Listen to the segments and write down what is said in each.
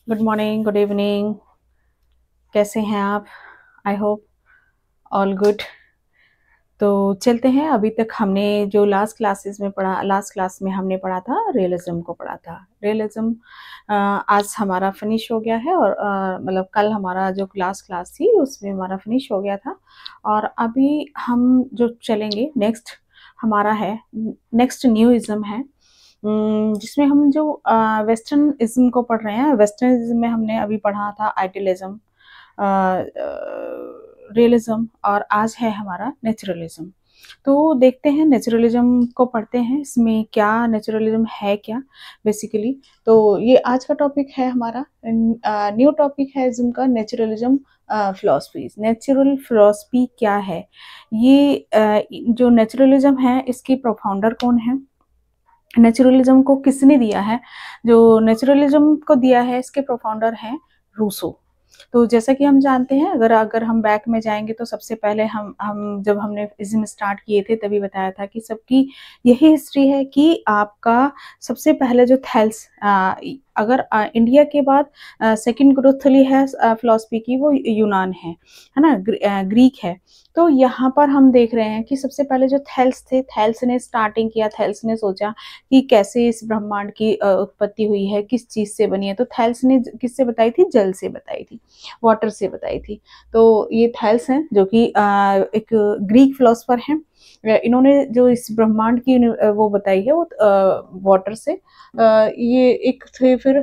Good morning, good evening. कैसे हैं आप? I hope all good. तो चलते हैं। अभी तक हमने जो लास्ट क्लास में हमने पढ़ा था, रियलिज्म को पढ़ा था। रियलिज्म आज हमारा फिनिश हो गया है, और मतलब कल हमारा जो लास्ट क्लास थी उसमें हमारा फिनिश हो गया था। और अभी हम जो चलेंगे नेक्स्ट, हमारा है नेक्स्ट न्यू इज़्म है, जिसमें हम जो वेस्टर्न इज्म को पढ़ रहे हैं। वेस्टर्न इज्म में हमने अभी पढ़ा था आइडियलिज्म, रियलिज्म, और आज है हमारा नेचुरलिज्म। तो देखते हैं नेचुरलिज्म को पढ़ते हैं, इसमें क्या नेचुरलिज्म है क्या बेसिकली। तो ये आज का टॉपिक है हमारा, न्यू टॉपिक है इज्म का, नेचुरलिज्म फिलॉसफीज। नेचुरल फिलॉसफी क्या है ये? जो नेचुरलिज्म है इसकी प्रोफाउंडर कौन है, नेचुरलिज्म को किसने दिया है? जो नेचुरलिज्म को दिया है इसके प्रोफाउंडर हैं रूसो। तो जैसा कि हम जानते हैं, अगर अगर हम बैक में जाएंगे तो सबसे पहले हम जब हमने इज्म स्टार्ट किए थे तभी बताया था कि सबकी यही हिस्ट्री है कि आपका सबसे पहले जो थेल्स, अगर इंडिया के बाद सेकंड ग्रोथली है फिलॉसफी की, वो यूनान है ना, ग्रीक है। तो यहाँ पर हम देख रहे हैं कि सबसे पहले जो थेल्स थे, थेल्स ने स्टार्टिंग किया, थेल्स ने सोचा कि कैसे इस ब्रह्मांड की उत्पत्ति हुई है, किस चीज से बनी है। तो थेल्स ने किससे बताई थी? जल से बताई थी, वाटर से बताई थी। तो ये थेल्स हैं जो कि एक ग्रीक फिलोसफर हैं। इन्होंने जो इस ब्रह्मांड की वो बताई है वो वाटर से। ये एक थे फिर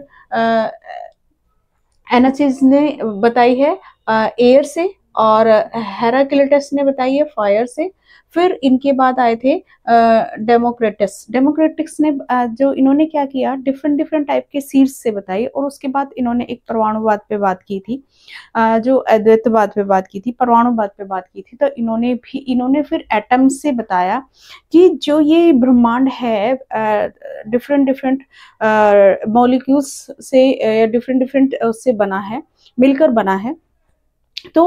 एनाचिज ने बताई है एयर से, और हेराक्लिटस ने बताई है फायर से। फिर इनके बाद आए थे डेमोक्रेटस। डेमोक्रेटिक्स ने जो इन्होंने क्या किया, डिफरेंट डिफरेंट टाइप के सीड्स से बताई, और उसके बाद इन्होंने एक परमाणुवाद पे बात की थी, जो अद्वैतवाद पे बात की थी, परमाणुवाद पे बात की थी। तो इन्होंने फिर एटम से बताया कि जो ये ब्रह्मांड है डिफरेंट डिफरेंट मॉलिक्यूल्स से या डिफरेंट डिफरेंट उससे बना है, मिलकर बना है। तो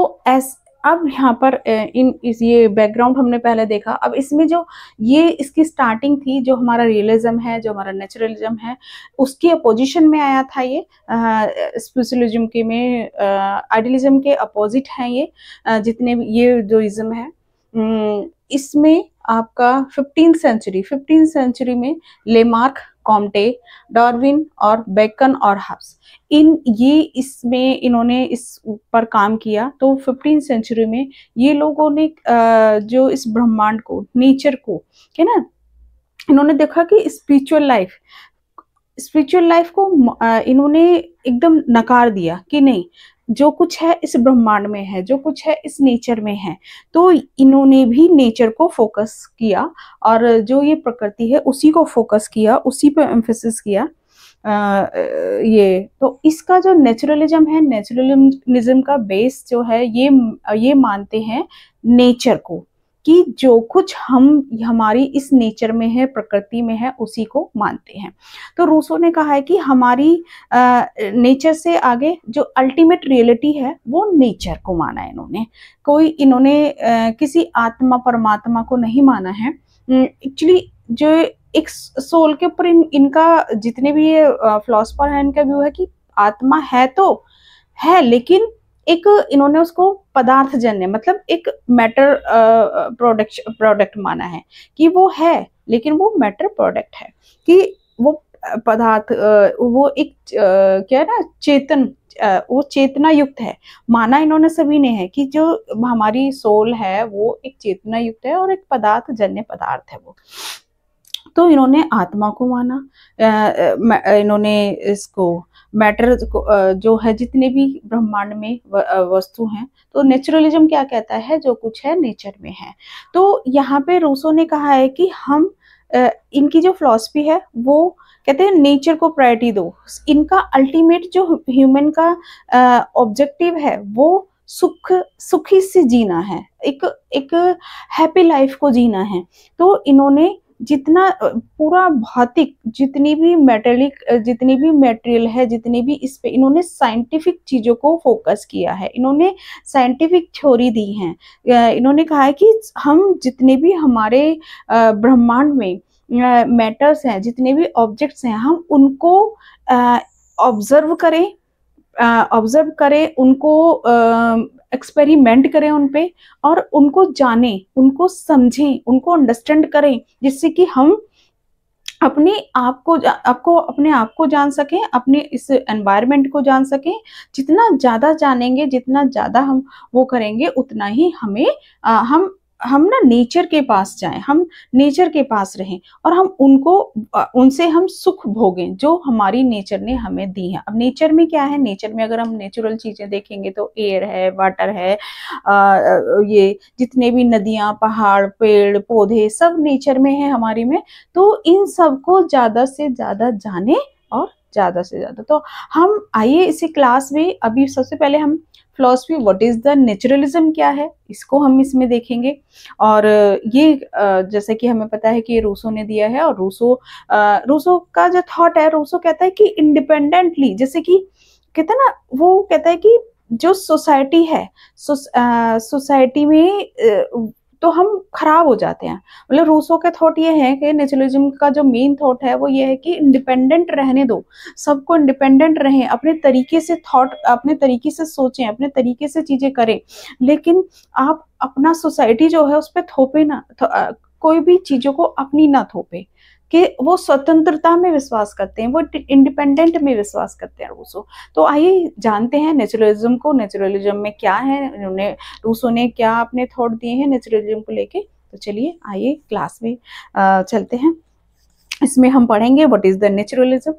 अब यहाँ पर ये बैकग्राउंड हमने पहले देखा। अब इसमें जो ये इसकी स्टार्टिंग थी, जो हमारा रियलिज्म है, जो हमारा नेचुरलिज्म है, उसकी अपोजिशन में आया था ये स्पिरिचुअलिज्म के में, आइडियलिज्म के अपोजिट है ये जितने भी ये जो इज्म है। इसमें आपका 15th सेंचुरी में लेमार्क, कॉम्टे, डार्विन और बेकन और हब्स, इसमें इन्होंने इस पर काम किया। तो 15th सेंचुरी में ये लोगों ने जो इस ब्रह्मांड को, नेचर को, है ना, इन्होंने देखा कि स्पिरिचुअल लाइफ को इन्होंने एकदम नकार दिया कि नहीं, जो कुछ है इस ब्रह्मांड में है, जो कुछ है इस नेचर में है। तो इन्होंने भी नेचर को फोकस किया, और जो ये प्रकृति है उसी को फोकस किया, उसी पे एम्फेसिस किया। ये तो इसका जो नेचुरलिज्म है, नेचुरलिज्म का बेस जो है, ये मानते हैं नेचर को, कि जो कुछ हमारी इस नेचर में है, प्रकृति में है, उसी को मानते हैं। तो रूसो ने कहा है कि हमारी नेचर से आगे जो अल्टीमेट रियलिटी है वो नेचर को माना है इन्होंने। इन्होंने किसी आत्मा परमात्मा को नहीं माना है। एक्चुअली जो एक सोल के ऊपर इनका जितने भी ये फिलोसफर है, इनका व्यू है कि आत्मा है तो है, लेकिन एक इन्होंने उसको पदार्थ जन्य, मतलब एक मैटर प्रोडक्ट माना है, कि वो है लेकिन वो मैटर प्रोडक्ट है, कि वो पदार्थ वो एक क्या है ना, वो चेतना युक्त है। माना इन्होंने सभी ने है कि जो हमारी सोल है वो एक चेतना युक्त है, और एक पदार्थ जन्य पदार्थ है वो। तो इन्होंने आत्मा को माना, इन्होंने इसको मैटर जो है, जितने भी ब्रह्मांड में वस्तु हैं। तो नेचुरलिज्म क्या कहता है, जो कुछ है नेचर में है। तो यहाँ पे रूसो ने कहा है कि हम इनकी जो फिलॉसफी है वो कहते हैं नेचर को प्रायोरिटी दो। इनका अल्टीमेट जो ह्यूमन का ऑब्जेक्टिव है वो सुखी से जीना है, एक हैप्पी लाइफ को जीना है। तो इन्होंने जितना पूरा भौतिक, जितनी भी मटेरियल है, जितनी भी इस पे इन्होंने साइंटिफिक चीजों को फोकस किया है, इन्होंने साइंटिफिक थ्योरी दी है। इन्होंने कहा है कि हम जितने भी हमारे ब्रह्मांड में मैटर्स हैं, जितने भी ऑब्जेक्ट्स हैं, हम उनको ऑब्जर्व करें, उनको एक्सपेरिमेंट करें उन पे, और उनको जानें, उनको समझें, उनको अंडरस्टैंड करें, जिससे कि हम अपने आप को आपको अपने आप को जान सकें, अपने इस एनवायरनमेंट को जान सकें। जितना ज़्यादा जानेंगे, जितना ज़्यादा हम वो करेंगे, उतना ही हमें हम ना नेचर के पास जाएँ, हम नेचर के पास रहें, और हम उनसे हम सुख भोगें, जो हमारी नेचर ने हमें दी है। अब नेचर में क्या है, नेचर में अगर हम नेचुरल चीज़ें देखेंगे तो एयर है, वाटर है, ये जितने भी नदियाँ, पहाड़, पेड़, पौधे सब नेचर में है हमारी में। तो इन सबको ज़्यादा से ज़्यादा जाने, और ज़्यादा से ज़्यादा तो हम आइए इसी क्लास में अभी सबसे पहले हम philosophy what is the naturalism क्या है, इसको हम इसमें देखेंगे। और ये जैसे कि हमें पता है कि ये रूसो ने दिया है, और रूसो का जो थॉट है, रूसो कहता है कि इंडिपेंडेंटली, जैसे कि कहता है ना, वो कहता है कि जो सोसाइटी है, सोसाइटी में तो हम खराब हो जाते हैं। मतलब रूसो का थॉट ये है कि नेचुरलिज्म का जो मेन थॉट है वो ये है कि इंडिपेंडेंट रहने दो, सबको इंडिपेंडेंट रहें, अपने तरीके से थॉट, अपने तरीके से सोचें, अपने तरीके से चीजें करें, लेकिन आप अपना सोसाइटी जो है उस पर थोपे ना, कोई भी चीजों को अपनी ना थोपे, कि वो स्वतंत्रता में विश्वास करते हैं, वो इंडिपेंडेंट में विश्वास करते हैं रूसो। तो आइए जानते हैं नेचुरलिज्म को, नेचुरलिज्म में क्या है, उन्होंने रूसो ने क्या अपने थॉट दिए हैं नेचुरलिज्म को लेके। तो चलिए आइए क्लास में चलते हैं। इसमें हम पढ़ेंगे what is the naturalism,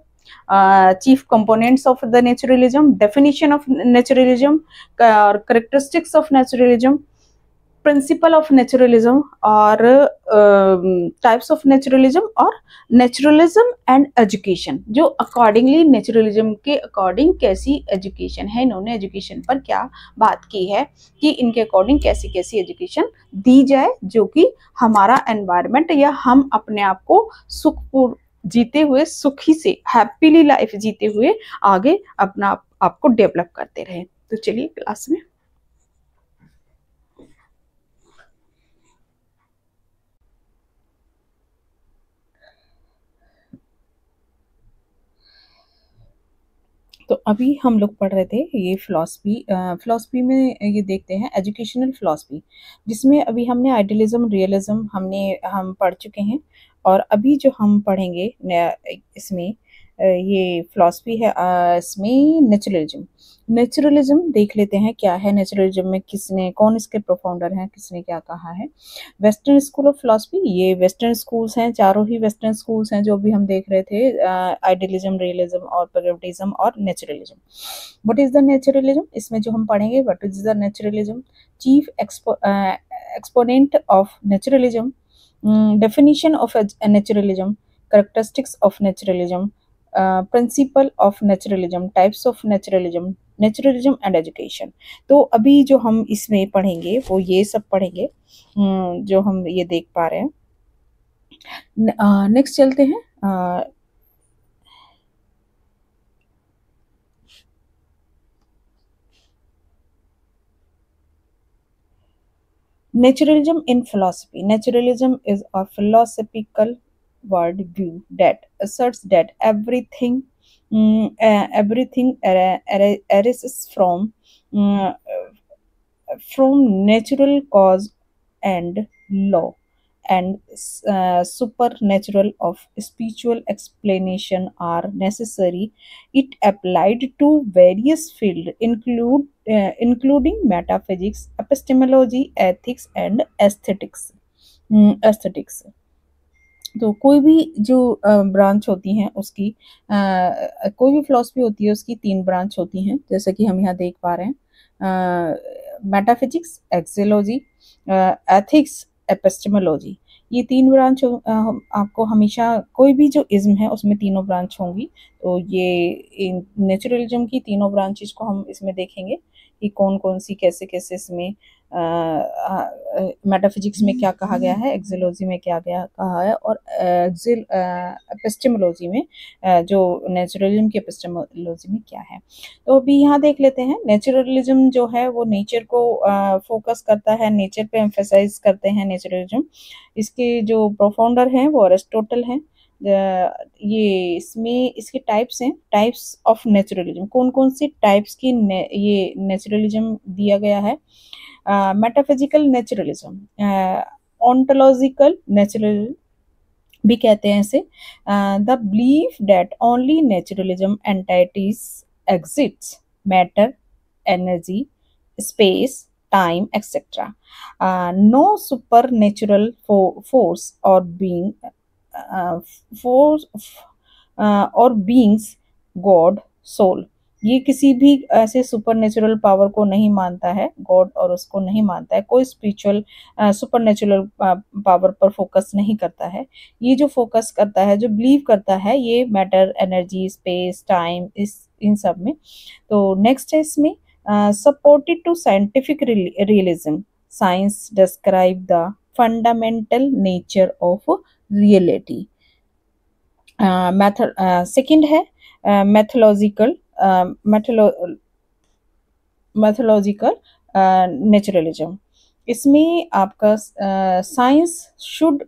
chief components of the naturalism, definition of naturalism, characteristics of naturalism, principle of naturalism, और टाइप्स ऑफ नेचुरलिज्म, और नेचुरलिज्म एंड एजुकेशन, जो अकॉर्डिंगली नेचुरलिज्म के अकॉर्डिंग कैसी एजुकेशन है, इन्होंने एजुकेशन पर क्या बात की है, कि इनके अकॉर्डिंग कैसी कैसी एजुकेशन दी जाए, जो कि हमारा एनवायरनमेंट या हम अपने आप को सुखपूर्ण जीते हुए, सुखी से हैप्पीली लाइफ जीते हुए आगे अपना आपको डेवलप करते रहे। तो चलिए क्लास में। तो अभी हम लोग पढ़ रहे थे ये फिलॉसफी में ये देखते हैं एजुकेशनल फिलॉसफी, जिसमें अभी हमने आइडियलिज्म, रियलिज्म हम पढ़ चुके हैं, और अभी जो हम पढ़ेंगे इसमें ये फिलॉसफी है, इसमें नेचुरलिज्म। नेचुरलिज्म देख लेते हैं क्या है नेचुरलिज्म में, कौन इसके प्रोफाउंडर हैं, किसने क्या कहा है। वेस्टर्न स्कूल ऑफ फिलॉसफी, ये वेस्टर्न स्कूल्स हैं, चारों ही वेस्टर्न स्कूल्स हैं जो भी हम देख रहे थे, आइडियलिज्म, रियलिज्म और प्रैग्मेटिज्म और naturalism. What is the naturalism, इसमें जो हम पढ़ेंगे what is the naturalism, chief exponent of naturalism, definition of naturalism, characteristics of naturalism, principle of naturalism, types of naturalism, naturalism and education. तो अभी जो हम इसमें पढ़ेंगे वो ये सब पढ़ेंगे जो हम ये देख पा रहे हैं। नेक्स्ट चलते हैं। Naturalism in philosophy. Naturalism is a philosophical worldview that asserts that everything arises from natural cause and law, and supernatural of spiritual explanation are necessary. It applied to various fields, including metaphysics, epistemology, ethics, and aesthetics. Aesthetics. तो कोई भी जो branch होती हैं उसकी, कोई भी philosophy होती है उसकी 3 ब्रांच होती हैं, जैसे कि हम यहाँ देख पा रहे हैं, मेटाफिजिक्स, एक्सियोलॉजी, एथिक्स, एपिस्टेमोलॉजी। ये 3 ब्रांच आपको हमेशा, कोई भी जो इज्म है उसमें तीनों ब्रांच होंगी। तो ये नेचुरलिज्म की तीनों ब्रांचेस को हम इसमें देखेंगे कि कौन कौन सी कैसे कैसे इसमें मेटाफिजिक्स में क्या कहा गया है, एक्सियोलॉजी में क्या क्या कहा है, और एपिस्टेमोलॉजी में जो नेचुरलिज्म की एपिस्टेमोलॉजी में क्या है। तो अभी यहाँ देख लेते हैं। नेचुरलिज्म जो है वो नेचर को फोकस करता है, नेचर पे एम्फेसाइज करते हैं नेचुरलिज्म। इसके जो प्रोफाउंडर हैं वो अरिस्टोटल हैं। ये इसमें इसके टाइप्स हैं, टाइप्स ऑफ नेचुरलिज्म, कौन कौन सी टाइप्स की ये नेचुरलिज्म दिया गया है। मेटाफिजिकल नेचुरलिज्म, ऑन्टोलॉजिकल नेचुरलिज्म भी कहते हैं इसे, the belief that only naturalism entities exists, matter, energy, space, time etcetera, no super natural force और बीइंग और बीइंग्स, गॉड, सोल। ये किसी भी ऐसे सुपर नेचुरल पावर को नहीं मानता है, गॉड और उसको नहीं मानता है, कोई स्पिरिचुअल सुपर नेचुरल पावर पर फोकस नहीं करता है। ये जो फोकस करता है, जो बिलीव करता है, ये मैटर, एनर्जी, स्पेस, टाइम, इन सब में। तो नेक्स्ट है इसमें supported to scientific realism, science describe the fundamental nature of reality. Second है मैथोलॉजिकल नेचुरलिज्म। इसमें आपका science should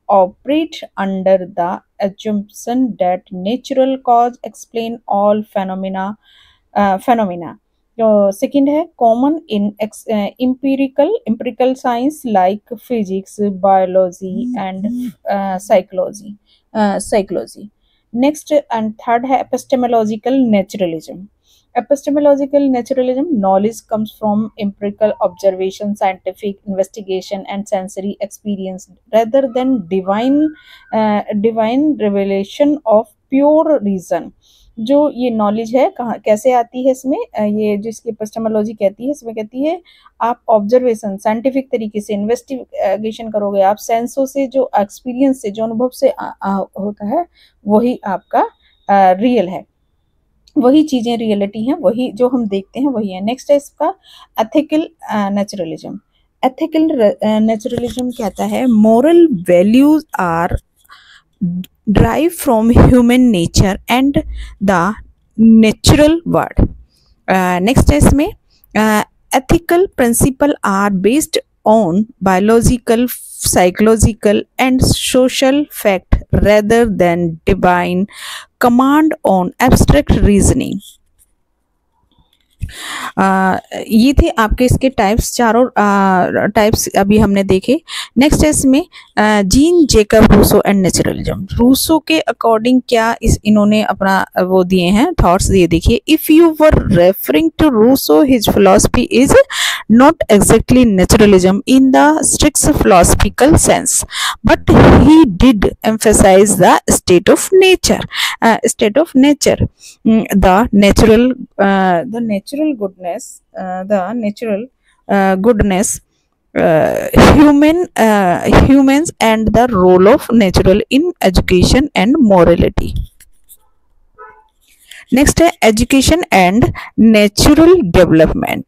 operate under the assumption that natural cause explain all phenomena. Second है common in empirical science like physics, biology and psychology. Next and third है epistemological naturalism. Epistemological naturalism, knowledge comes from empirical observation, scientific investigation and sensory experience rather than divine revelation of pure reason. जो ये knowledge है कहाँ कैसे आती है इसमें, ये जिसकी एपिस्टेमोलॉजी कहती है, इसमें कहती है आप ऑब्जर्वेशन, साइंटिफिक तरीके से इन्वेस्टिगेशन करोगे, आप सेंसों से, जो एक्सपीरियंस से, जो अनुभव से होता है, वही आपका रियल है, वही चीजें रियलिटी हैं, वही जो हम देखते हैं वही है। नेक्स्ट है इसका एथिकल नेचुरलिज्म। एथिकल नेचुरलिज्म कहता है moral values are derived from human nature and the natural world. Next है इसमें ethical principle are based on biological, psychological and social fact rather than divine command on abstract reasoning. ये थे आपके इसके types, चारों types अभी हमने देखे। नेक्स्ट है इसमें Jean Jacob Rousseau and naturalism. Rousseau के अकॉर्डिंग क्या इन्होंने अपना वो दिए हैं थॉट्स दिए, देखिए। If you were referring to Rousseau, his philosophy is not exactly naturalism in the strict philosophical sense, but he did emphasize the state of nature, the natural goodness, humans and the role of natural in education and morality. Next है education and natural development.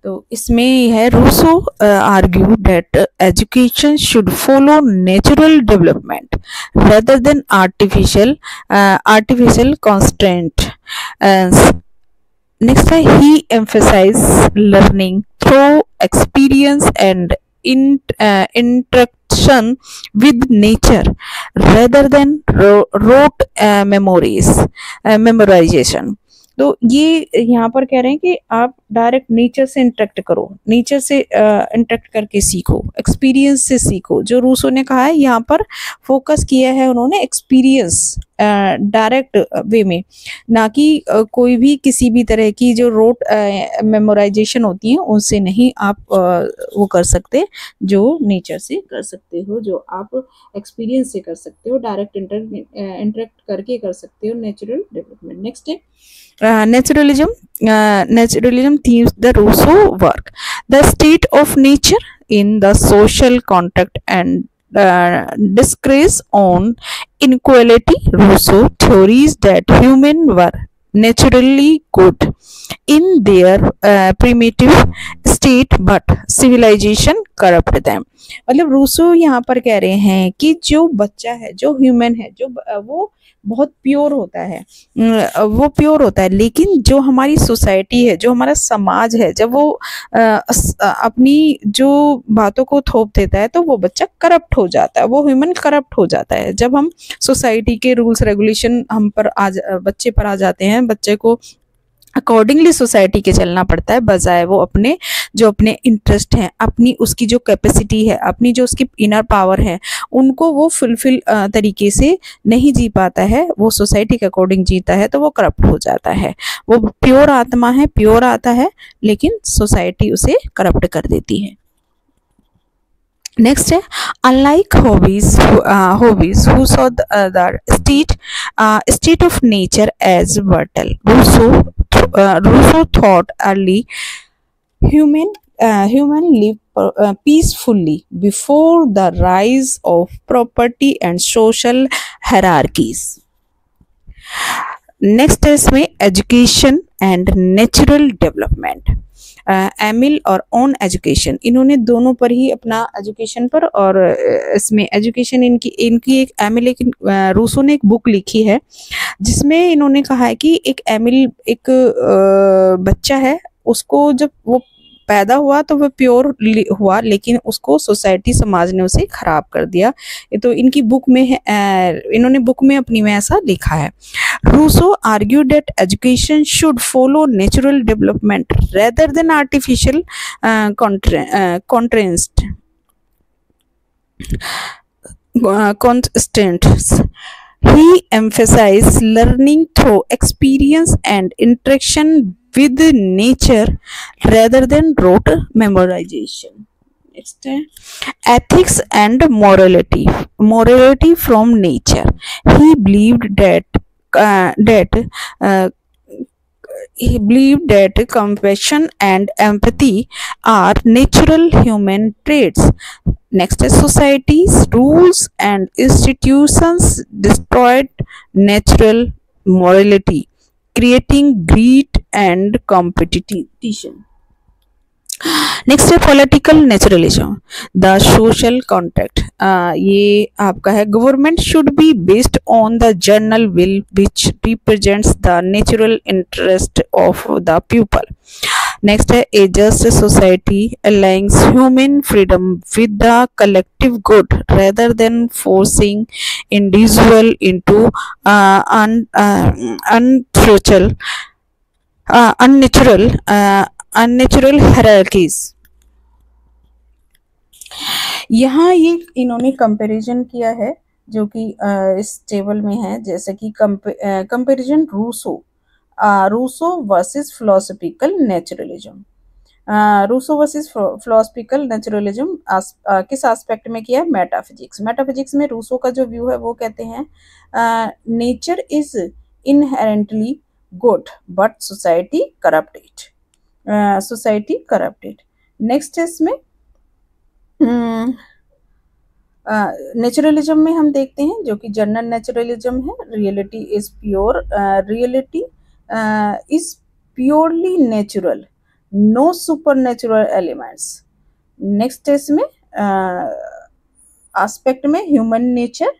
तो इसमें है Rousseau argue that education should follow natural development rather than artificial constraint. Next है he emphasized learning through experience and interaction with nature rather than rote memorization. तो ये यहाँ पर कह रहे हैं कि आप डायरेक्ट नेचर से इंटरेक्ट करो, नेचर से इंटरेक्ट करके सीखो, एक्सपीरियंस से सीखो। जो रूसो ने कहा है यहाँ पर फोकस किया है उन्होंने एक्सपीरियंस डायरेक्ट वे में, ना कि कोई भी किसी भी तरह की जो रोट मेमोराइजेशन होती है उनसे नहीं आप वो कर सकते, जो नेचर से कर सकते हो, जो आप एक्सपीरियंस से कर सकते हो, डायरेक्ट इंटरेक्ट करके कर सकते हो नेचुरल डेवलपमेंट। नेक्स्ट है naturalism themes the Rousseau work, the state of nature in the social contact and discourse on inequality. Rousseau theories that humans were naturally good in their primitive state but civilization corrupt them। मतलब Rousseau यहाँ पर कह रहे हैं कि जो बच्चा है, जो ह्यूमन है, जो वो बहुत प्योर होता है, वो प्योर होता है, लेकिन जो हमारी सोसाइटी है, जो हमारा समाज है, जब वो अपनी जो बातों को थोप देता है तो वो बच्चा करप्ट हो जाता है, वो ह्यूमन करप्ट हो जाता है। जब हम सोसाइटी के रूल्स रेगुलेशन हम पर बच्चे पर आ जाते हैं, बच्चे को अकॉर्डिंगली सोसाइटी के चलना पड़ता है, बजाय वो अपने जो अपने इंटरेस्ट हैं, अपनी उसकी जो कैपेसिटी है, अपनी जो उसकी इनर पावर है, उनको वो फुलफिल तरीके से नहीं जी पाता है, वो सोसाइटी के अकॉर्डिंग जीता है तो वो करप्ट हो जाता है। वो प्योर आत्मा है, प्योर आता है, लेकिन सोसाइटी उसे करप्ट कर देती है। नेक्स्ट है unlike hobbies who saw the state of nature as vital। Rousseau thought early human live peacefully before the rise of property and social hierarchies। Next है इसमें education and natural development. Emile और on education, इन्होंने दोनों पर ही अपना education पर, और इसमें एजुकेशन इनकी इनकी एक एमिल एक रूसो ने एक बुक लिखी है जिसमें इन्होंने कहा है कि एक एमिल एक बच्चा है, उसको जब वो पैदा हुआ तो वह प्योर हुआ, लेकिन उसको सोसाइटी समाज ने उसे खराब कर दिया। ये तो इनकी बुक में है, इन्होंने बुक में अपनी में ऐसा लिखा है। Rousseau argued that education should follow natural development rather than artificial constraints। He emphasized learning through experience and interaction with nature rather than rote memorization। Next है ethics and morality। Morality from nature। He believed that compassion and empathy are natural human traits। Next is society's rules and institutions destroyed natural morality, creating greed and competition। Next है political naturalism, the social contract. ये आपका है government should be based on the general will which represents the natural interest of the people. Next है a just society aligns human freedom with the collective good rather than forcing individual into unnatural hierarchies। यहाँ ये इन्होंने comparison किया है जो कि इस table में है, जैसे कि comparison Rousseau versus philosophical naturalism. Rousseau versus philosophical naturalism किस एस्पेक्ट में किया है? मेटाफिजिक्स। मेटाफिजिक्स में रूसो का जो व्यू है वो कहते हैं nature is inherently good but society corrupted. Next है इसमें नेचुरलिज्म में हम देखते हैं जो कि जनरल नेचुरलिज्म है, reality is pure, reality is purely natural, no super natural elements. Next है इसमें एस्पेक्ट में human nature,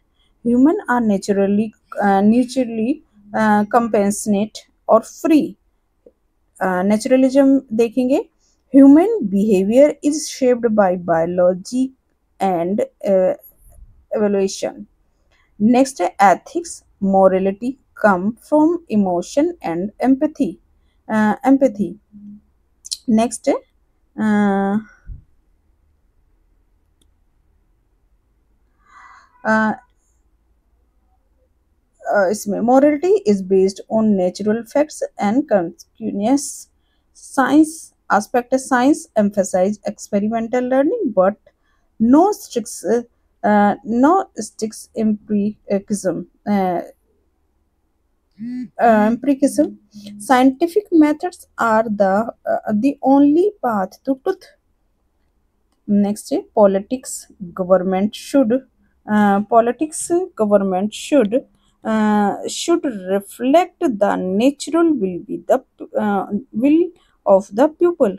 human are naturally compassionate और फ्री। नेचुरलिज्म देखेंगे human behaviour is shaped by biology and evolution. Next है ethics, morality come from emotion and empathy. Next है इसमें morality is based on natural facts and continuous science aspect of science emphasize experimental learning but no strict empiricism। Scientific methods are the only path to truth। Next है politics, government should should reflect the natural will of the pupil.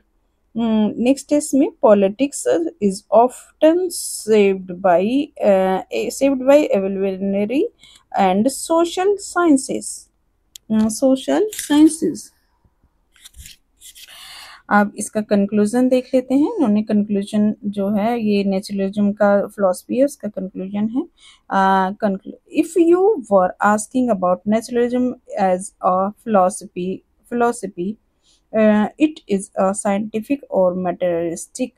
Next is में politics is often saved by evolutionary and social sciences. Social sciences. अब इसका conclusion देख लेते हैं। उन्होंने conclusion जो है ये नेचुरलिज्म का फिलॉसफी है, उसका कंक्लूजन है। If you were asking about naturalism as a philosophy it is a scientific or materialistic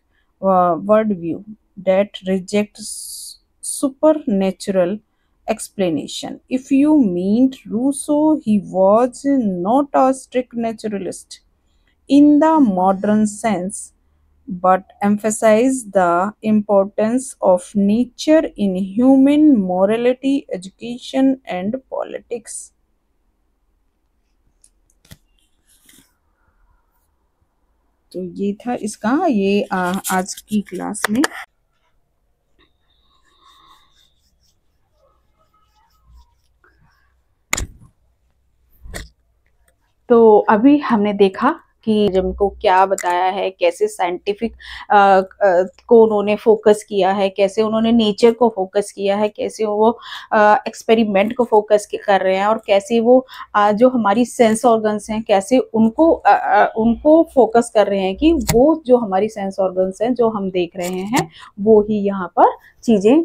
worldview that rejects supernatural explanation. If you mean Rousseau, he was not a strict naturalist in the modern sense, but emphasized the importance of nature in human morality, education, and politics. तो ये था इसका ये आज की class में। तो अभी हमने देखा कि जिनको क्या बताया है, कैसे साइंटिफिक को उन्होंने फोकस किया है, कैसे उन्होंने नेचर को फोकस किया है, कैसे वो एक्सपेरिमेंट को फोकस कर रहे हैं, और कैसे वो जो हमारी सेंस ऑर्गन्स हैं कैसे उनको फोकस कर रहे हैं कि वो जो हमारी सेंस ऑर्गन्स हैं जो हम देख रहे हैं वो ही यहाँ पर चीज़ें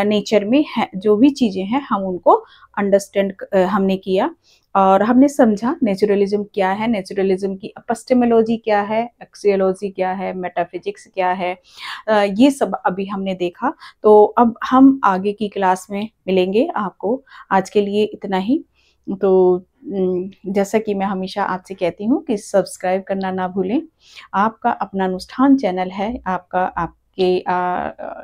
नेचर में है, जो भी चीज़ें हैं हम उनको अंडरस्टैंड हमने किया और हमने समझा नेचुरलिज्म क्या है, नेचुरलिज्म की एपिस्टेमोलॉजी क्या है, एक्सियोलॉजी क्या है, मेटाफिजिक्स क्या है, ये सब अभी हमने देखा। तो अब हम आगे की क्लास में मिलेंगे आपको। आज के लिए इतना ही। तो जैसा कि मैं हमेशा आपसे कहती हूँ कि सब्सक्राइब करना ना भूलें। आपका अपना अनुष्ठान चैनल है, आपके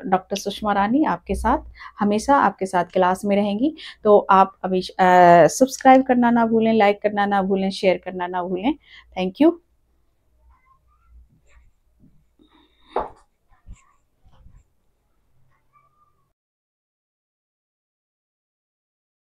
डॉक्टर सुषमा रानी आपके साथ हमेशा आपके साथ क्लास में रहेंगी। तो आप अभी सब्सक्राइब करना ना भूलें, लाइक करना ना भूलें, शेयर करना ना भूलें। Thank you.